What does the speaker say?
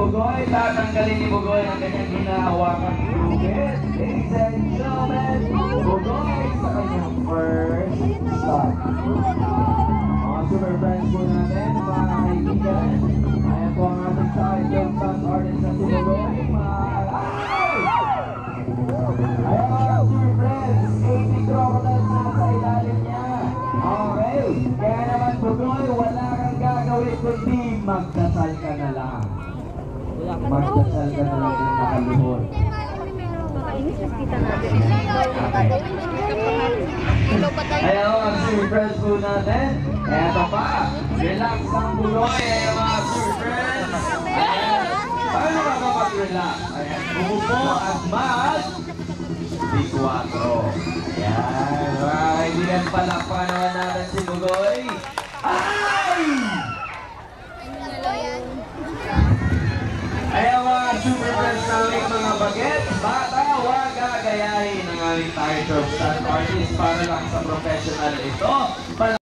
Bugoy, tatanggalin ni Bugoy ang kanyang hinahawakan gupit. Ladies and gentlemen, Bugoy sa kanyang first start. Mga super friends po natin, mga kaibigan. Ayan po ang ating side yung stunt artist na si Bugoy. Ayan mga super friends, 80 crocodiles na sa ilalim niya. Okay, kaya naman Bugoy, wala kang gagawin kundi magdasal ka na lang. Magdasal ka na lang yung nakaluhod. Ayan mga super friends po natin. Eto pa, relax ang Bugoy. Ayan mga super friends. Paano ka ba mag-relax? Ayan, umupo at mag-D4. Ayan, mga kaibigan, palakpakan naman natin si Bugoy. Ay! Ayan mga super friends namin, mga bagets, bata, huwag gagayahin ang aming title stunt artist para lang sa professional ito.